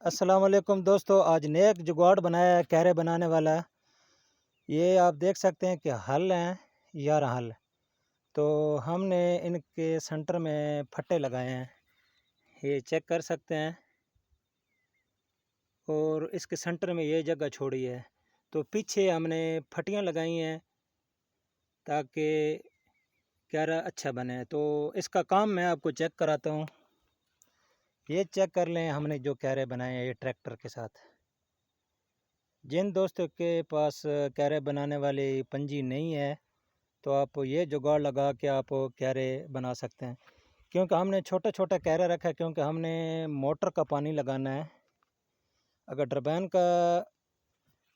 अस्सलाम वालेकुम दोस्तों, आज नया एक जुगाड़ बनाया है कैरे बनाने वाला। ये आप देख सकते हैं कि हल हैं 11 हल। तो हमने इनके सेंटर में फट्टे लगाए हैं, ये चेक कर सकते हैं। और इसके सेंटर में ये जगह छोड़ी है, तो पीछे हमने फटियां लगाई हैं ताकि कैरा अच्छा बने। तो इसका काम मैं आपको चेक कराता हूँ। ये चेक कर लें, हमने जो कैरे बनाए हैं ये ट्रैक्टर के साथ। जिन दोस्तों के पास कैरे बनाने वाली पंजी नहीं है तो आप ये जुगाड़ लगा के आप कैरे बना सकते हैं। क्योंकि हमने छोटा छोटा कैरा रखा है, क्योंकि हमने मोटर का पानी लगाना है। अगर टरबाइन का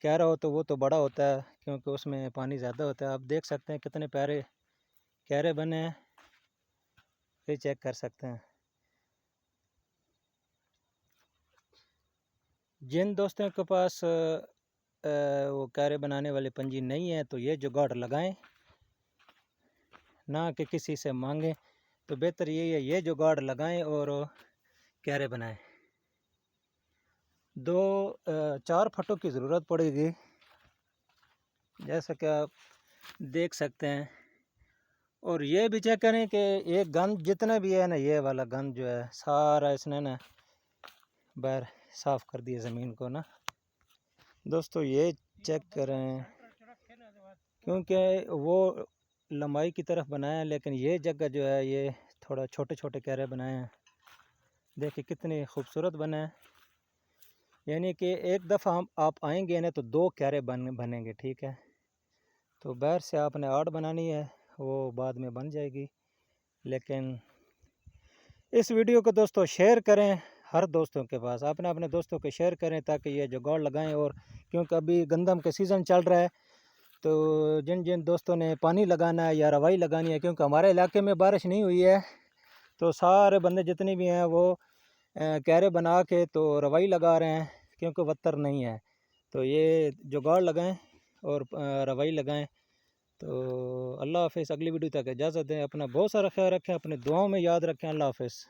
कैरा हो तो वो तो बड़ा होता है, क्योंकि उसमें पानी ज़्यादा होता है। आप देख सकते हैं कितने प्यारे कैरे बने हैं, ये चेक कर सकते हैं। जिन दोस्तों के पास वो कैरे बनाने वाली पंजी नहीं है तो ये जुगाड़ लगाएं, ना कि किसी से मांगें। तो बेहतर यही है, ये जुगाड़ लगाएं और कैरे बनाएं। 4 फटों की ज़रूरत पड़ेगी, जैसा कि आप देख सकते हैं। और ये भी चेक करें कि ये गंद जितना भी है ना, ये वाला गंद जो है सारा इसने ना बाहर साफ़ कर दिया ज़मीन को ना। दोस्तों ये चेक करें, क्योंकि वो लंबाई की तरफ बनाया है, लेकिन ये जगह जो है ये थोड़ा छोटे छोटे कैरे बनाए हैं। देखिए कितनी खूबसूरत बना है। यानी कि एक दफ़ा हम आप आएंगे ना तो 2 कैरे बनेंगे, ठीक है। तो बाहर से आपने आड़ बनानी है, वो बाद में बन जाएगी। लेकिन इस वीडियो को दोस्तों शेयर करें हर दोस्तों के पास, अपने अपने दोस्तों को शेयर करें ताकि ये जुगाड़ लगाएं। और क्योंकि अभी गंदम का सीज़न चल रहा है, तो जिन जिन दोस्तों ने पानी लगाना है या रवाई लगानी है, क्योंकि हमारे इलाके में बारिश नहीं हुई है, तो सारे बंदे जितने भी हैं वो कैरे बना के तो रवाई लगा रहे हैं, क्योंकि वत्तर नहीं है। तो ये जुगाड़ लगाएं और रवाई लगाएं। तो अल्लाह हाफ़िज़। अगली वीडियो तक इजाज़त दें। अपना बहुत सारा ख्याल रखें, अपने दुआओं में याद रखें। अल्लाह हाफ़िज़।